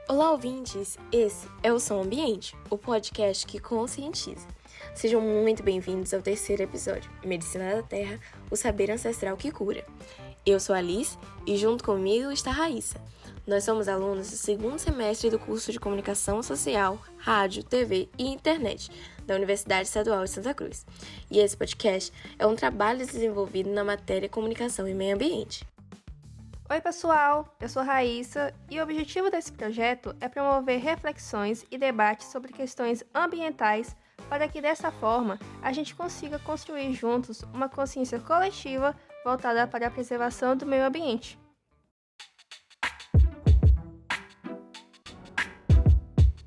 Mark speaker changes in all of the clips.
Speaker 1: Olá, ouvintes! Esse é o Som Ambiente, o podcast que conscientiza. Sejam muito bem-vindos ao terceiro episódio, Medicina da Terra, o saber ancestral que cura. Eu sou a Alice e junto comigo está a Raíssa. Nós somos alunos do segundo semestre do curso de Comunicação Social, Rádio, TV e Internet da Universidade Estadual de Santa Cruz. E esse podcast é um trabalho desenvolvido na matéria Comunicação e Meio Ambiente.
Speaker 2: Oi pessoal, eu sou Raíssa e o objetivo desse projeto é promover reflexões e debates sobre questões ambientais para que dessa forma a gente consiga construir juntos uma consciência coletiva voltada para a preservação do meio ambiente.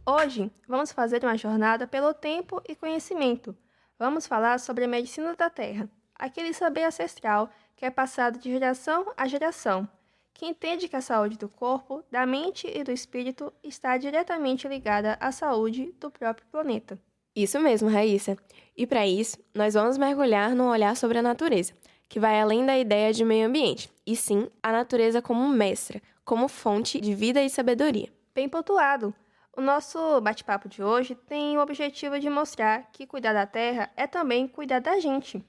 Speaker 2: Hoje vamos fazer uma jornada pelo tempo e conhecimento. Vamos falar sobre a medicina da terra, aquele saber ancestral que é passado de geração a geração, que entende que a saúde do corpo, da mente e do espírito está diretamente ligada à saúde do próprio planeta.
Speaker 1: Isso mesmo, Raíssa. E para isso, nós vamos mergulhar num olhar sobre a natureza, que vai além da ideia de meio ambiente, e sim a natureza como mestra, como fonte de vida e sabedoria.
Speaker 2: Bem pontuado! O nosso bate-papo de hoje tem o objetivo de mostrar que cuidar da terra é também cuidar da gente.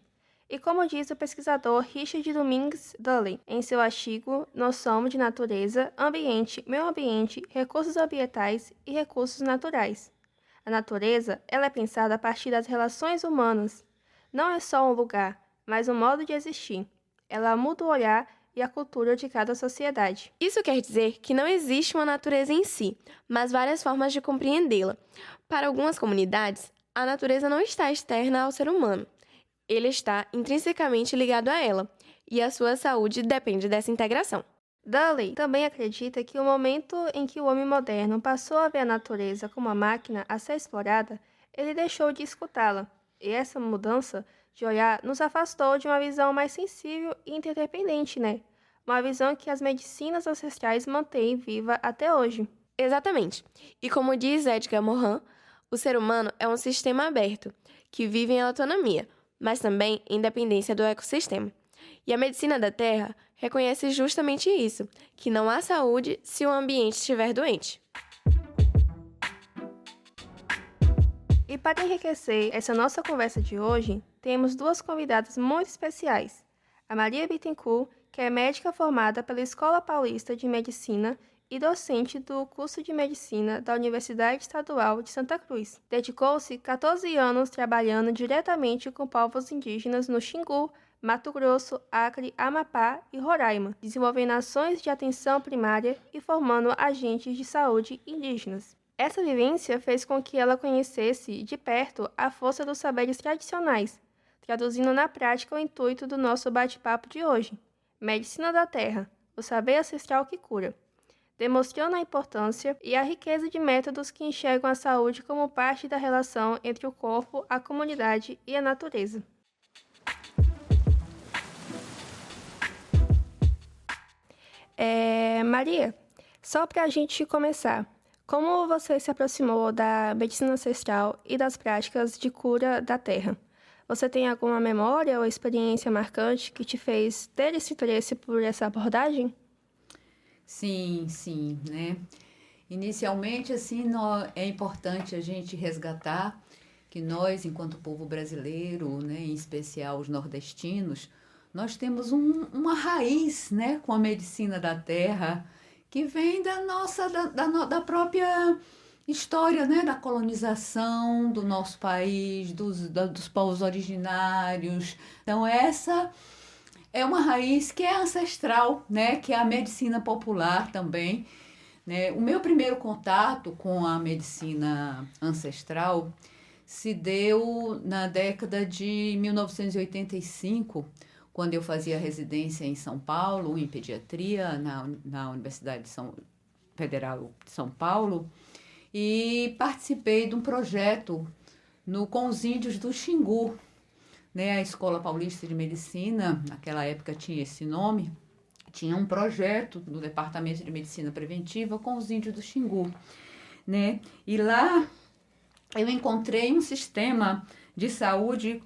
Speaker 2: E como diz o pesquisador Richard Domingues Duley em seu artigo Noção de Natureza, Ambiente, Meio Ambiente, Recursos Ambientais e Recursos Naturais. A natureza ela é pensada a partir das relações humanas. Não é só um lugar, mas um modo de existir. Ela muda o olhar e a cultura de cada sociedade.
Speaker 1: Isso quer dizer que não existe uma natureza em si, mas várias formas de compreendê-la. Para algumas comunidades, a natureza não está externa ao ser humano. Ele está intrinsecamente ligado a ela, e a sua saúde depende dessa integração.
Speaker 2: Duley também acredita que o momento em que o homem moderno passou a ver a natureza como uma máquina a ser explorada, ele deixou de escutá-la, e essa mudança de olhar nos afastou de uma visão mais sensível e interdependente, né? Uma visão que as medicinas ancestrais mantêm viva até hoje.
Speaker 1: Exatamente. E como diz Edgar Morin, o ser humano é um sistema aberto, que vive em autonomia, mas também em dependência do ecossistema. E a medicina da terra reconhece justamente isso, que não há saúde se o ambiente estiver doente.
Speaker 2: E para enriquecer essa nossa conversa de hoje, temos duas convidadas muito especiais. A Maria Bittencourt, que é médica formada pela Escola Paulista de Medicina e docente do curso de Medicina da Universidade Estadual de Santa Cruz. Dedicou-se 14 anos trabalhando diretamente com povos indígenas no Xingu, Mato Grosso, Acre, Amapá e Roraima, desenvolvendo ações de atenção primária e formando agentes de saúde indígenas. Essa vivência fez com que ela conhecesse de perto a força dos saberes tradicionais, traduzindo na prática o intuito do nosso bate-papo de hoje. Medicina da Terra, o saber ancestral que cura, demonstrando a importância e a riqueza de métodos que enxergam a saúde como parte da relação entre o corpo, a comunidade e a natureza. Maria, só para a gente começar, como você se aproximou da medicina ancestral e das práticas de cura da terra? Você tem alguma memória ou experiência marcante que te fez ter esse interesse por essa abordagem?
Speaker 3: Sim, né? Inicialmente, assim, é importante a gente resgatar que nós, enquanto povo brasileiro, né, em especial os nordestinos, nós temos uma raiz, né, com a medicina da terra, que vem da própria história, né, da colonização do nosso país, dos povos originários. Então, essa é uma raiz que é ancestral, né, que é a medicina popular também, né? O meu primeiro contato com a medicina ancestral se deu na década de 1985, quando eu fazia residência em São Paulo, em pediatria, na Universidade Federal de São Paulo, e participei de um projeto com os índios do Xingu, né? A Escola Paulista de Medicina, naquela época tinha esse nome, tinha um projeto no Departamento de Medicina Preventiva com os índios do Xingu, né? E lá eu encontrei um sistema de saúde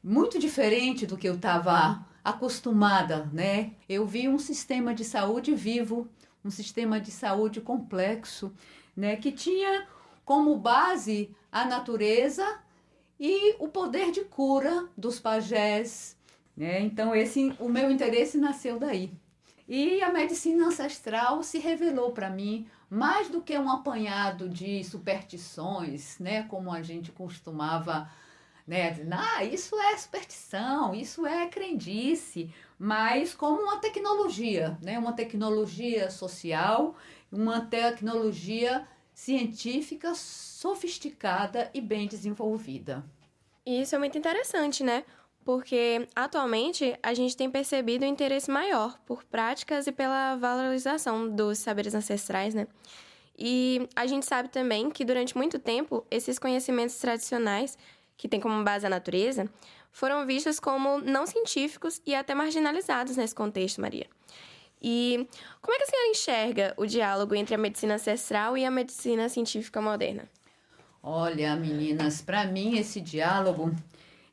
Speaker 3: muito diferente do que eu estava acostumada, né? Eu vi um sistema de saúde vivo, um sistema de saúde complexo, né? Que tinha como base a natureza e o poder de cura dos pajés, né? Então, o meu interesse nasceu daí. E a medicina ancestral se revelou para mim mais do que um apanhado de superstições, né? Como a gente costumava, né? Isso é superstição, isso é crendice, mas como uma tecnologia, né? Uma tecnologia social, uma tecnologia científica sofisticada e bem desenvolvida.
Speaker 1: E isso é muito interessante, né? Porque atualmente a gente tem percebido um interesse maior por práticas e pela valorização dos saberes ancestrais, né? E a gente sabe também que durante muito tempo esses conhecimentos tradicionais, que têm como base a natureza, foram vistos como não científicos e até marginalizados nesse contexto, Maria. E como é que a senhora enxerga o diálogo entre a medicina ancestral e a medicina científica moderna?
Speaker 3: Olha, meninas, para mim esse diálogo,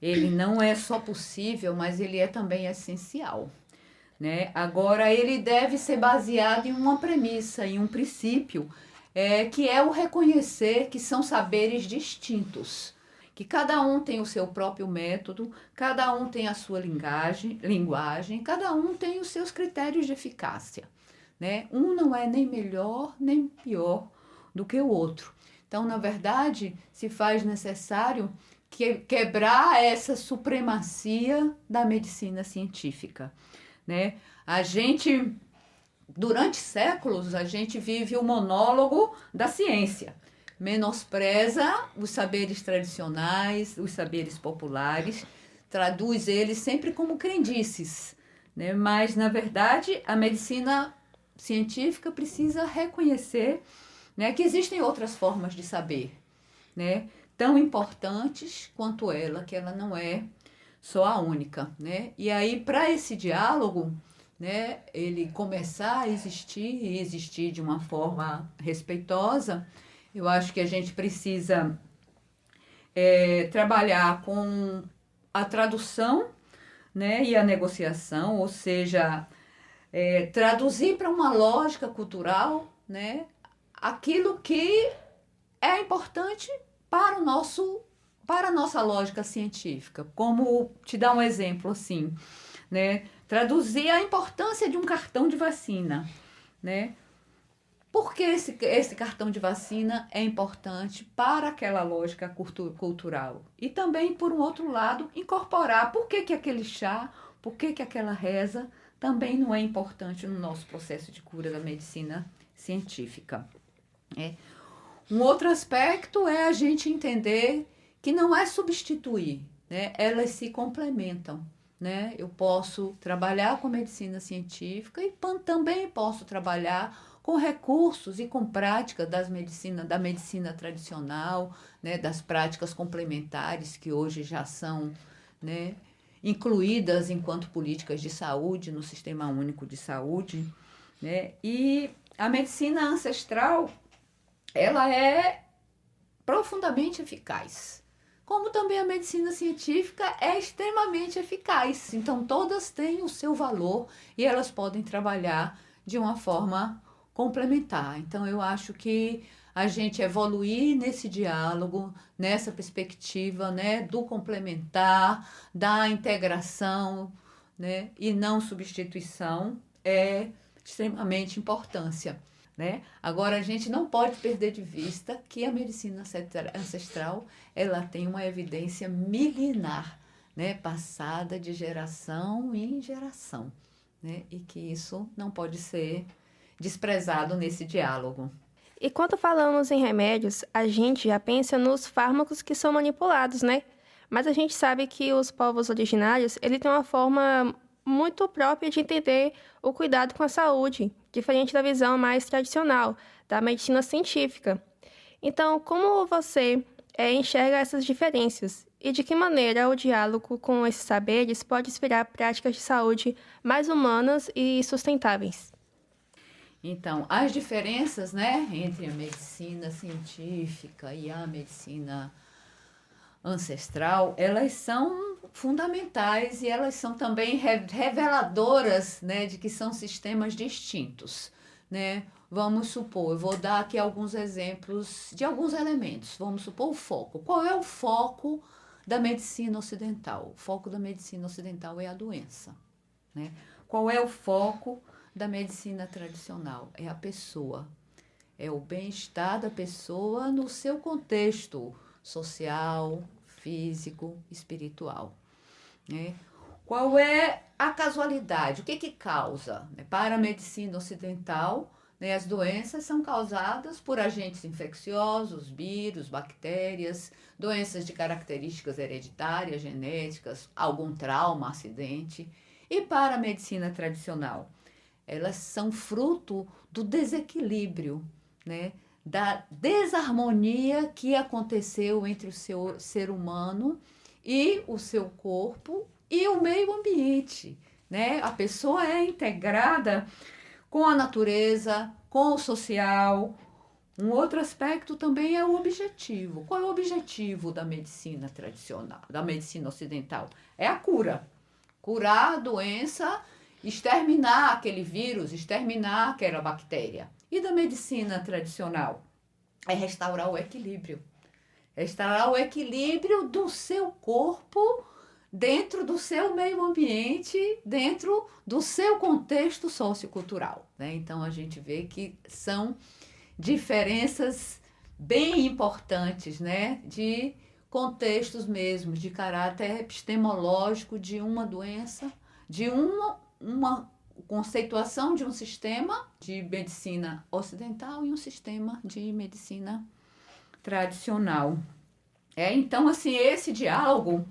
Speaker 3: ele não é só possível, mas ele é também essencial, né? Agora, ele deve ser baseado em uma premissa, em um princípio, que é o reconhecer que são saberes distintos, que cada um tem o seu próprio método, cada um tem a sua linguagem, cada um tem os seus critérios de eficácia, né? Um não é nem melhor nem pior do que o outro. Então, na verdade, se faz necessário quebrar essa supremacia da medicina científica, né? Durante séculos, a gente vive o monólogo da ciência. Menospreza os saberes tradicionais, os saberes populares, traduz eles sempre como crendices, né? Mas, na verdade, a medicina científica precisa reconhecer, né, que existem outras formas de saber, né, tão importantes quanto ela, que ela não é só a única, né? E aí, para esse diálogo, né, ele começar a existir e existir de uma forma respeitosa, eu acho que a gente precisa trabalhar com a tradução, né, e a negociação, ou seja, traduzir para uma lógica cultural, né, aquilo que é importante para a nossa lógica científica. Como te dar um exemplo assim, né? Traduzir a importância de um cartão de vacina, né? Por que esse cartão de vacina é importante para aquela lógica cultural? E também, por um outro lado, incorporar por que aquele chá, por que aquela reza também não é importante no nosso processo de cura da medicina científica. Um outro aspecto é a gente entender que não é substituir, né? Elas se complementam, né? Eu posso trabalhar com medicina científica e também posso trabalhar com recursos e com prática da medicina tradicional, né? Das práticas complementares que hoje já são, né, incluídas enquanto políticas de saúde no Sistema Único de Saúde, né? E a medicina ancestral, ela é profundamente eficaz, como também a medicina científica é extremamente eficaz. Então, todas têm o seu valor e elas podem trabalhar de uma forma complementar. Então, eu acho que a gente evoluir nesse diálogo, nessa perspectiva, né, do complementar, da integração, né, e não substituição, é extremamente importância, né? Agora, a gente não pode perder de vista que a medicina ancestral ela tem uma evidência milenar, né? Passada de geração em geração, né? E que isso não pode ser desprezado nesse diálogo.
Speaker 2: E quando falamos em remédios, a gente já pensa nos fármacos que são manipulados, né? Mas a gente sabe que os povos originários, ele tem uma forma muito própria de entender o cuidado com a saúde, diferente da visão mais tradicional da medicina científica. Então, como você enxerga essas diferenças e de que maneira o diálogo com esses saberes pode inspirar práticas de saúde mais humanas e sustentáveis?
Speaker 3: Então, as diferenças, né, entre a medicina científica e a medicina ancestral, elas são fundamentais e elas são também reveladoras, né, de que são sistemas distintos, né? Vamos supor, eu vou dar aqui alguns exemplos de alguns elementos. Vamos supor o foco. Qual é o foco da medicina ocidental? O foco da medicina ocidental é a doença, né? Qual é o foco da medicina tradicional? É a pessoa. É o bem-estar da pessoa no seu contexto social, físico, espiritual, né? Qual é a casualidade? O que causa? Para a medicina ocidental, né, as doenças são causadas por agentes infecciosos, vírus, bactérias, doenças de características hereditárias, genéticas, algum trauma, acidente. E para a medicina tradicional, elas são fruto do desequilíbrio, né, da desarmonia que aconteceu entre o seu ser humano e o seu corpo e o meio ambiente, né? A pessoa é integrada com a natureza, com o social. Um outro aspecto também é o objetivo. Qual é o objetivo da medicina tradicional, da medicina ocidental? É a cura. Curar a doença, exterminar aquele vírus, exterminar aquela bactéria. E da medicina tradicional? É restaurar o equilíbrio. Restaurar o equilíbrio do seu corpo dentro do seu meio ambiente, dentro do seu contexto sociocultural, né? Então, a gente vê que são diferenças bem importantes, né? De contextos mesmo, de caráter epistemológico de uma doença, de uma conceituação de um sistema de medicina ocidental e um sistema de medicina tradicional. Então, assim, esse diálogo,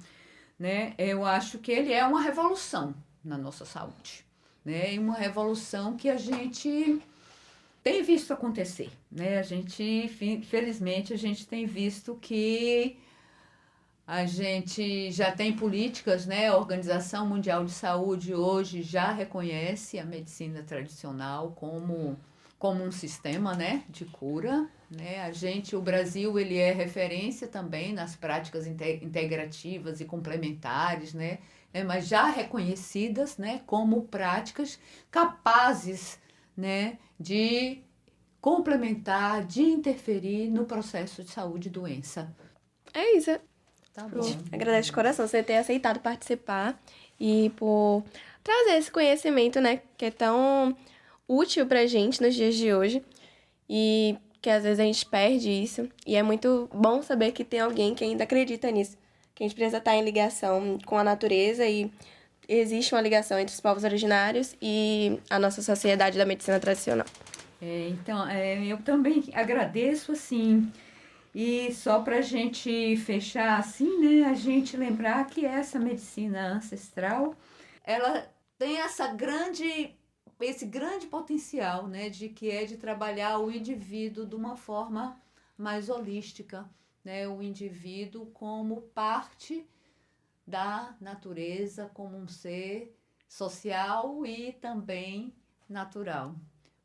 Speaker 3: né, eu acho que ele é uma revolução na nossa saúde, né? E uma revolução que a gente tem visto acontecer, né? Felizmente, a gente tem visto que a gente já tem políticas, né? A Organização Mundial de Saúde hoje já reconhece a medicina tradicional como um sistema, né, de cura, né? O Brasil, ele é referência também nas práticas integrativas e complementares, né? Mas já reconhecidas, né, como práticas capazes, né, de complementar, de interferir no processo de saúde e doença.
Speaker 1: É isso.
Speaker 3: Tá bom.
Speaker 1: Agradeço de coração você ter aceitado participar e por trazer esse conhecimento, né, que é tão útil pra gente nos dias de hoje e que às vezes a gente perde isso. E é muito bom saber que tem alguém que ainda acredita nisso, que a gente precisa estar em ligação com a natureza e existe uma ligação entre os povos originários e a nossa sociedade da medicina tradicional.
Speaker 3: Então, eu também agradeço, assim, e só para a gente fechar, assim, né, a gente lembrar que essa medicina ancestral, ela tem esse grande potencial, né, de trabalhar o indivíduo de uma forma mais holística, né, o indivíduo como parte da natureza, como um ser social e também natural.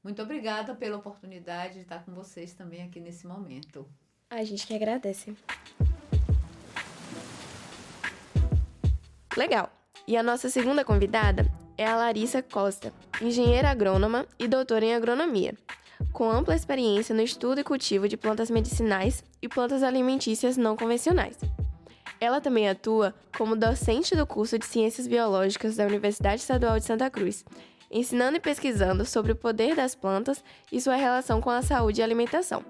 Speaker 3: Muito obrigada pela oportunidade de estar com vocês também aqui nesse momento.
Speaker 1: A gente que agradece. Legal! E a nossa segunda convidada é a Larissa Costa, engenheira agrônoma e doutora em agronomia, com ampla experiência no estudo e cultivo de plantas medicinais e plantas alimentícias não convencionais. Ela também atua como docente do curso de Ciências Biológicas da Universidade Estadual de Santa Cruz, ensinando e pesquisando sobre o poder das plantas e sua relação com a saúde e alimentação.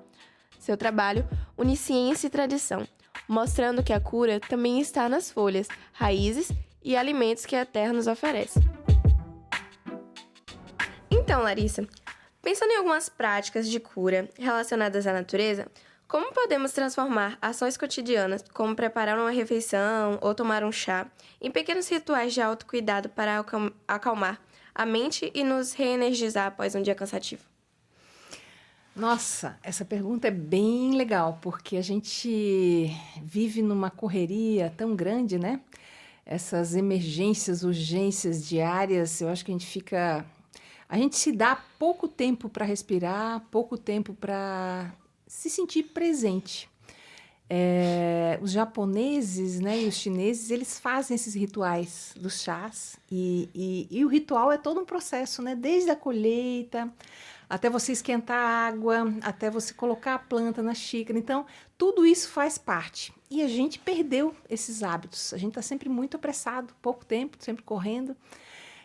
Speaker 1: Seu trabalho une ciência e tradição, mostrando que a cura também está nas folhas, raízes e alimentos que a terra nos oferece. Então, Larissa, pensando em algumas práticas de cura relacionadas à natureza, como podemos transformar ações cotidianas, como preparar uma refeição ou tomar um chá, em pequenos rituais de autocuidado para acalmar a mente e nos reenergizar após um dia cansativo?
Speaker 4: Nossa, essa pergunta é bem legal, porque a gente vive numa correria tão grande, né? Essas emergências, urgências diárias, eu acho que a gente fica A gente se dá pouco tempo para respirar, pouco tempo para se sentir presente. Os japoneses, né, e os chineses, eles fazem esses rituais dos chás e o ritual é todo um processo, né, desde a colheita até você esquentar a água, até você colocar a planta na xícara. Então, tudo isso faz parte. E a gente perdeu esses hábitos. A gente está sempre muito apressado, pouco tempo, sempre correndo.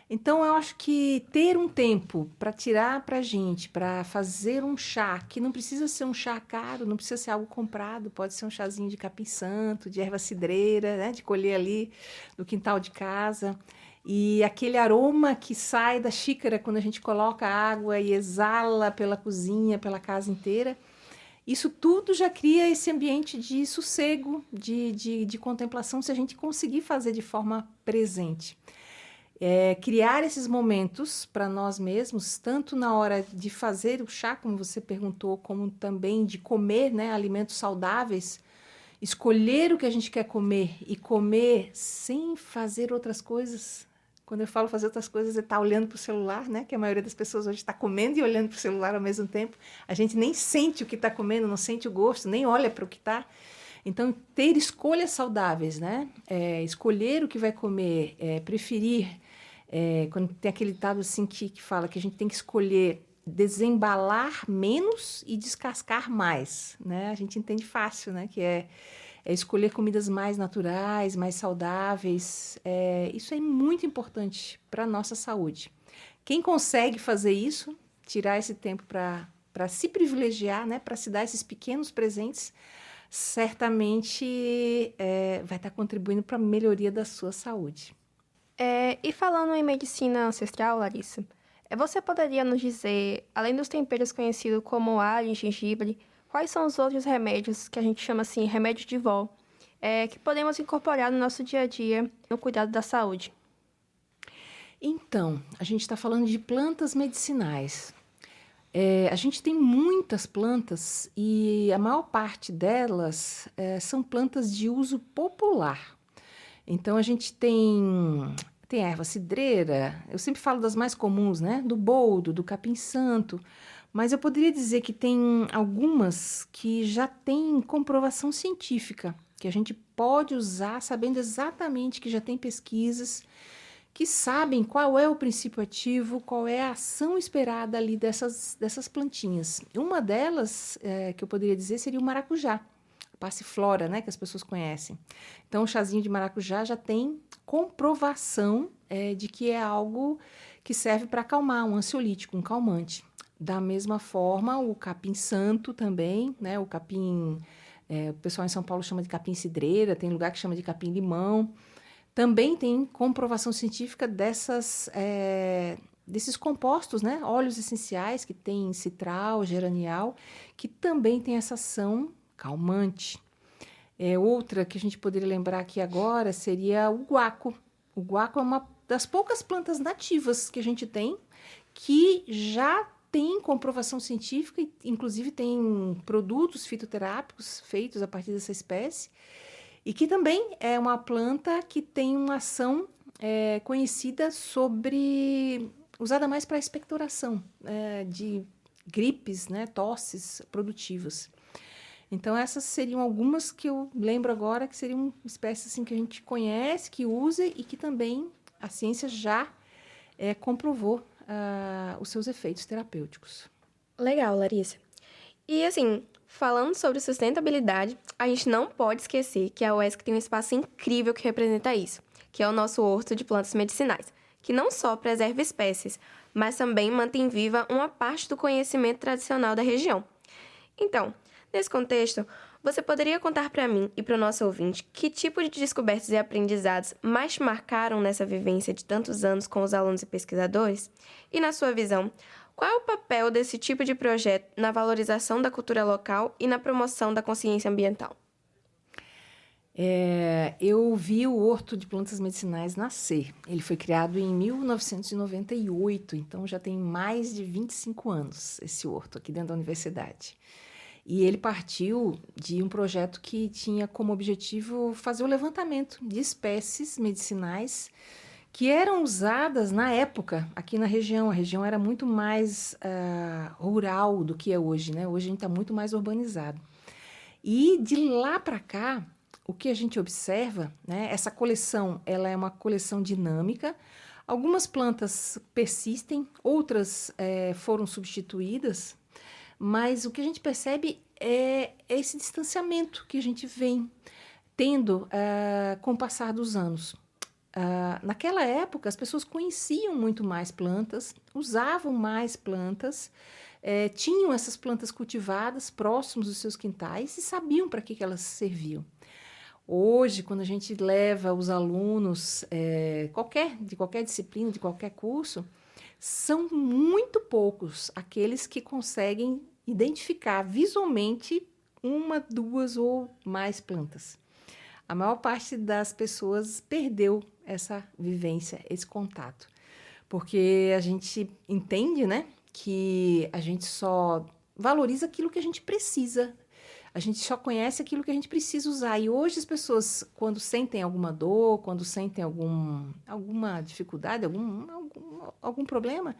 Speaker 4: Então, eu acho que ter um tempo para tirar para a gente, para fazer um chá, que não precisa ser um chá caro, não precisa ser algo comprado, pode ser um chazinho de capim-santo, de erva cidreira, né, de colher ali no quintal de casa. E aquele aroma que sai da xícara quando a gente coloca a água e exala pela cozinha, pela casa inteira, isso tudo já cria esse ambiente de sossego, de contemplação, se a gente conseguir fazer de forma presente. Criar esses momentos para nós mesmos, tanto na hora de fazer o chá, como você perguntou, como também de comer, né, alimentos saudáveis, escolher o que a gente quer comer e comer sem fazer outras coisas. Quando eu falo fazer outras coisas, é estar olhando para o celular, né, que a maioria das pessoas hoje está comendo e olhando para o celular ao mesmo tempo. A gente nem sente o que está comendo, não sente o gosto, nem olha para o que está. Então, ter escolhas saudáveis, né? Escolher o que vai comer, preferir. Quando tem aquele ditado assim que fala que a gente tem que escolher desembalar menos e descascar mais, né? A gente entende fácil, né? Que é escolher comidas mais naturais, mais saudáveis. Isso é muito importante para a nossa saúde. Quem consegue fazer isso, tirar esse tempo para se privilegiar, né? Para se dar esses pequenos presentes, certamente vai estar contribuindo para a melhoria da sua saúde.
Speaker 2: E falando em medicina ancestral, Larissa, você poderia nos dizer, além dos temperos conhecidos como alho e gengibre, quais são os outros remédios que a gente chama assim, remédio de vó, que podemos incorporar no nosso dia a dia no cuidado da saúde?
Speaker 4: Então, a gente está falando de plantas medicinais. A gente tem muitas plantas e a maior parte delas são plantas de uso popular. Então, a gente tem erva cidreira, eu sempre falo das mais comuns, né? Do boldo, do capim-santo, mas eu poderia dizer que tem algumas que já têm comprovação científica, que a gente pode usar sabendo exatamente que já tem pesquisas que sabem qual é o princípio ativo, qual é a ação esperada ali dessas plantinhas. Uma delas, que eu poderia dizer, seria o maracujá, a passiflora, né, que as pessoas conhecem. Então, o chazinho de maracujá já tem comprovação de que é algo que serve para acalmar, um ansiolítico, um calmante. Da mesma forma, o capim-santo também, né, o capim, o pessoal em São Paulo chama de capim-cidreira, tem lugar que chama de capim-limão. Também tem comprovação científica desses compostos, né? Óleos essenciais que tem citral, geranial, que também tem essa ação calmante. Outra que a gente poderia lembrar aqui agora seria o guaco. O guaco é uma das poucas plantas nativas que a gente tem que já tem comprovação científica, e inclusive tem produtos fitoterápicos feitos a partir dessa espécie, e que também é uma planta que tem uma ação conhecida usada mais para expectoração de gripes, né, tosses produtivas. Então, essas seriam algumas que eu lembro agora, que seriam espécies assim, que a gente conhece, que usa e que também a ciência já comprovou os seus efeitos terapêuticos.
Speaker 1: Legal, Larissa. E assim, falando sobre sustentabilidade, a gente não pode esquecer que a UESC tem um espaço incrível que representa isso, que é o nosso horto de plantas medicinais, que não só preserva espécies, mas também mantém viva uma parte do conhecimento tradicional da região. Então, nesse contexto, você poderia contar para mim e para o nosso ouvinte que tipo de descobertas e aprendizados mais te marcaram nessa vivência de tantos anos com os alunos e pesquisadores? E, na sua visão, qual é o papel desse tipo de projeto na valorização da cultura local e na promoção da consciência ambiental?
Speaker 4: Eu vi o Horto de Plantas Medicinais nascer. Ele foi criado em 1998, então já tem mais de 25 anos esse horto aqui dentro da universidade. E ele partiu de um projeto que tinha como objetivo fazer o levantamento de espécies medicinais que eram usadas na época aqui na região. A região era muito mais rural do que é hoje, né? Hoje a gente está muito mais urbanizado. E de lá para cá, o que a gente observa, né? Essa coleção, ela é uma coleção dinâmica. Algumas plantas persistem, outras foram substituídas, mas o que a gente percebe é esse distanciamento que a gente vem tendo com o passar dos anos. Naquela época, as pessoas conheciam muito mais plantas, usavam mais plantas, tinham essas plantas cultivadas próximos dos seus quintais e sabiam para que elas serviam. Hoje, quando a gente leva os alunos de qualquer disciplina, de qualquer curso, são muito poucos aqueles que conseguem identificar visualmente uma, duas ou mais plantas. A maior parte das pessoas perdeu essa vivência, esse contato, porque a gente entende, né, que a gente só valoriza aquilo que a gente precisa. A gente só conhece aquilo que a gente precisa usar. E hoje as pessoas, quando sentem alguma dor, quando sentem alguma dificuldade, algum problema,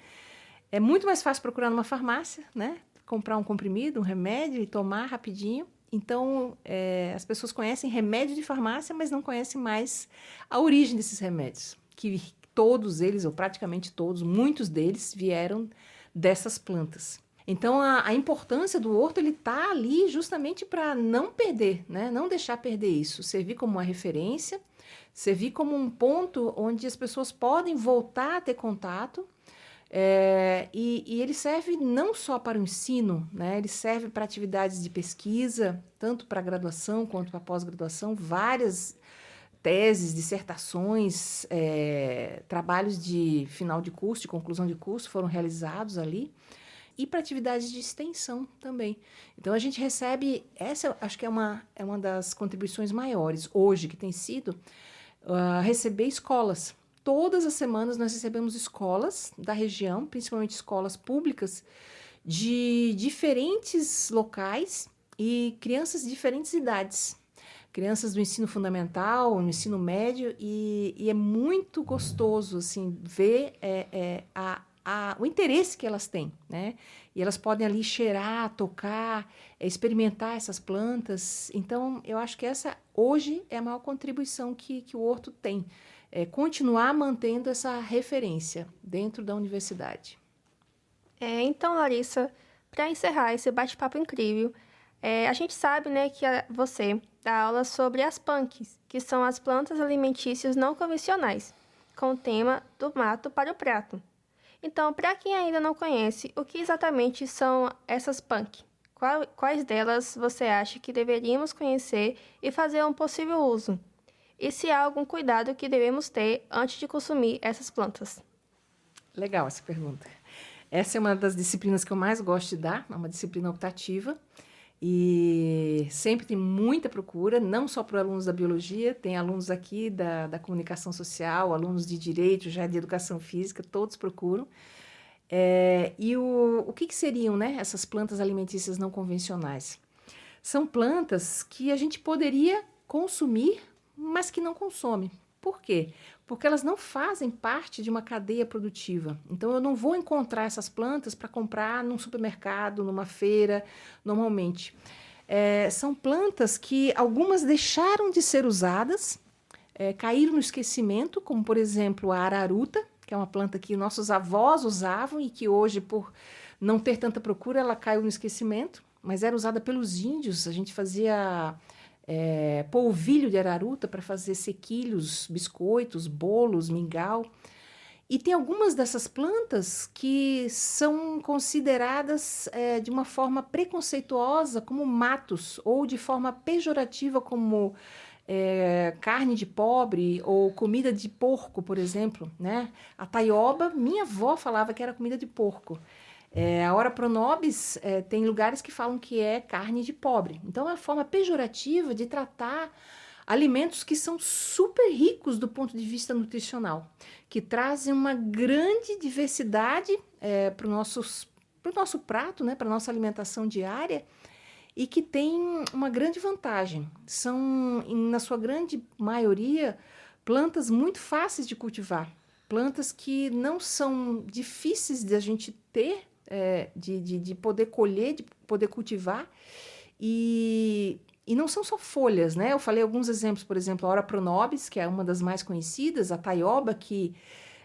Speaker 4: é muito mais fácil procurar numa farmácia, né? Comprar um comprimido, um remédio e tomar rapidinho. Então, as pessoas conhecem remédio de farmácia, mas não conhecem mais a origem desses remédios. Que todos eles, ou praticamente todos, muitos deles vieram dessas plantas. Então, a importância do horto, ele está ali justamente para não perder, né? Não deixar perder isso, servir como uma referência, servir como um ponto onde as pessoas podem voltar a ter contato, e ele serve não só para o ensino, né? Ele serve para atividades de pesquisa, tanto para a graduação quanto para a pós-graduação, várias teses, dissertações, trabalhos de final de curso, de conclusão de curso foram realizados ali, e para atividades de extensão também. Então, a gente recebe, essa acho que é uma das contribuições maiores hoje, que tem sido receber escolas. Todas as semanas nós recebemos escolas da região, principalmente escolas públicas, de diferentes locais e crianças de diferentes idades. Crianças do ensino fundamental, no ensino médio, e é muito gostoso assim, ver o interesse que elas têm, né? E elas podem ali cheirar, tocar, experimentar essas plantas. Então, eu acho que essa, hoje, é a maior contribuição que o horto tem. Continuar mantendo essa referência dentro da universidade.
Speaker 2: Então, Larissa, para encerrar esse bate-papo incrível, a gente sabe, né, que você dá aula sobre as punks, que são as plantas alimentícias não convencionais, com o tema do mato para o prato. Então, para quem ainda não conhece, o que exatamente são essas punk? Quais delas você acha que deveríamos conhecer e fazer um possível uso? E se há algum cuidado que devemos ter antes de consumir essas plantas?
Speaker 4: Legal essa pergunta. Essa é uma das disciplinas que eu mais gosto de dar, é uma disciplina optativa, e sempre tem muita procura, não só para alunos da biologia, tem alunos aqui da comunicação social, alunos de direito, já de educação física, todos procuram. E o que seriam, né, essas plantas alimentícias não convencionais? São plantas que a gente poderia consumir, mas que não consome. Por quê? Porque elas não fazem parte de uma cadeia produtiva. Então, eu não vou encontrar essas plantas para comprar num supermercado, numa feira, normalmente. São plantas que algumas deixaram de ser usadas, caíram no esquecimento, como, por exemplo, a araruta, que é uma planta que nossos avós usavam e que hoje, por não ter tanta procura, ela caiu no esquecimento, mas era usada pelos índios. A gente fazia polvilho de araruta para fazer sequilhos, biscoitos, bolos, mingau. E tem algumas dessas plantas que são consideradas de uma forma preconceituosa como matos, ou de forma pejorativa como carne de pobre ou comida de porco, por exemplo, né? A taioba, minha avó falava que era comida de porco. A Ora pronobis tem lugares que falam que é carne de pobre. Então, é uma forma pejorativa de tratar alimentos que são super ricos do ponto de vista nutricional, que trazem uma grande diversidade para o nosso prato, né, para a nossa alimentação diária, e que tem uma grande vantagem. São, na sua grande maioria, plantas muito fáceis de cultivar. plantas que não são difíceis de a gente ter, de poder colher, de poder cultivar, e não são só folhas, né? Eu falei alguns exemplos, por exemplo, a Ora pronobis, que é uma das mais conhecidas, a taioba, que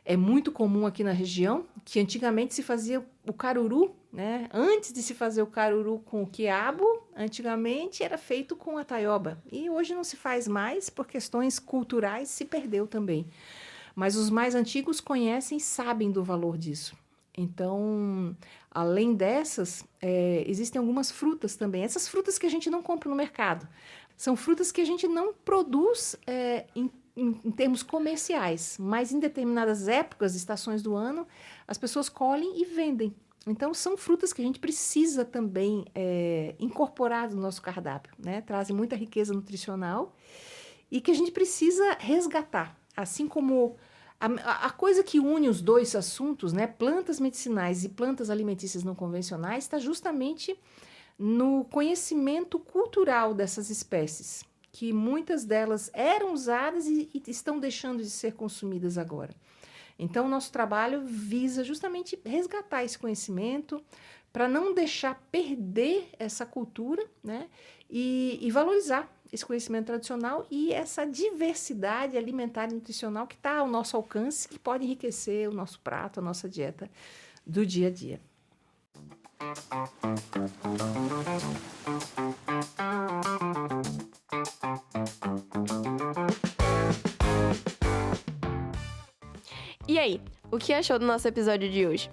Speaker 4: é muito comum aqui na região, que antigamente se fazia o caruru, né? Antes de se fazer o caruru com o quiabo, antigamente era feito com a taioba. E hoje não se faz mais, por questões culturais se perdeu também. Mas os mais antigos conhecem e sabem do valor disso. Então, além dessas, existem algumas frutas também. Essas frutas que a gente não compra no mercado. São frutas que a gente não produz em termos comerciais, mas em determinadas épocas, estações do ano, as pessoas colhem e vendem. Então, são frutas que a gente precisa também incorporar no nosso cardápio, né? Trazem muita riqueza nutricional e que a gente precisa resgatar. Assim como a coisa que une os dois assuntos, né? Plantas medicinais e plantas alimentícias não convencionais, está justamente no conhecimento cultural dessas espécies, que muitas delas eram usadas e estão deixando de ser consumidas agora. Então, o nosso trabalho visa justamente resgatar esse conhecimento para não deixar perder essa cultura, né? E valorizar esse conhecimento tradicional e essa diversidade alimentar e nutricional que está ao nosso alcance, que pode enriquecer o nosso prato, a nossa dieta do dia a dia.
Speaker 1: E aí, o que achou do nosso episódio de hoje?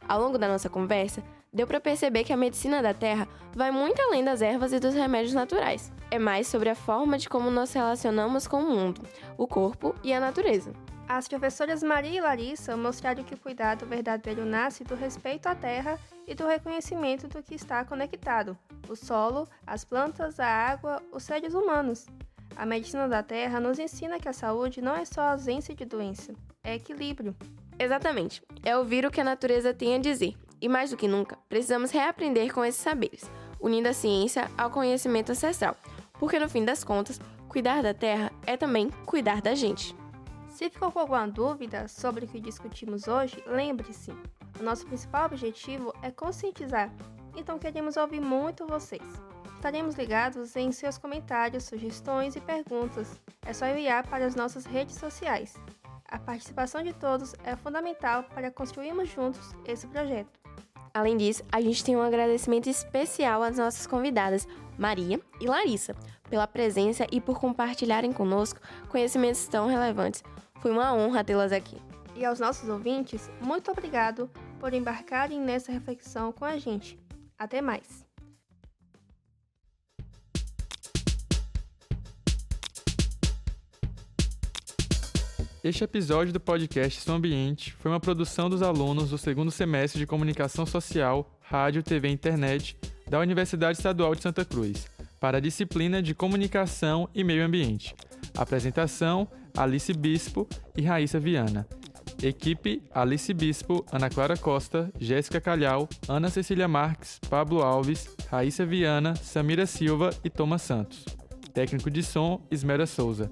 Speaker 1: Ao longo da nossa conversa, deu para perceber que a medicina da terra vai muito além das ervas e dos remédios naturais. É mais sobre a forma de como nos relacionamos com o mundo, o corpo e a natureza.
Speaker 2: As professoras Maria e Larissa mostraram que o cuidado verdadeiro nasce do respeito à terra e do reconhecimento do que está conectado: o solo, as plantas, a água, os seres humanos. A medicina da terra nos ensina que a saúde não é só ausência de doença, é equilíbrio.
Speaker 1: Exatamente, é ouvir o que a natureza tem a dizer. E mais do que nunca, precisamos reaprender com esses saberes, unindo a ciência ao conhecimento ancestral, porque no fim das contas, cuidar da terra é também cuidar da gente.
Speaker 2: Se ficou com alguma dúvida sobre o que discutimos hoje, lembre-se, o nosso principal objetivo é conscientizar, então queremos ouvir muito vocês. Estaremos ligados em seus comentários, sugestões e perguntas. É só enviar para as nossas redes sociais. A participação de todos é fundamental para construirmos juntos esse projeto.
Speaker 1: Além disso, a gente tem um agradecimento especial às nossas convidadas, Maria e Larissa, pela presença e por compartilharem conosco conhecimentos tão relevantes. Foi uma honra tê-las aqui.
Speaker 2: E aos nossos ouvintes, muito obrigado por embarcarem nessa reflexão com a gente. Até mais!
Speaker 5: Este episódio do podcast Som Ambiente foi uma produção dos alunos do segundo semestre de Comunicação Social, Rádio, TV e Internet da Universidade Estadual de Santa Cruz, para a disciplina de Comunicação e Meio Ambiente. Apresentação: Alice Bispo e Raíssa Viana. Equipe: Alice Bispo, Ana Clara Costa, Jéssica Calhau, Ana Cecília Marques, Pablo Alves, Raíssa Viana, Samira Silva e Thomas Santos. Técnico de som: Ismera Souza.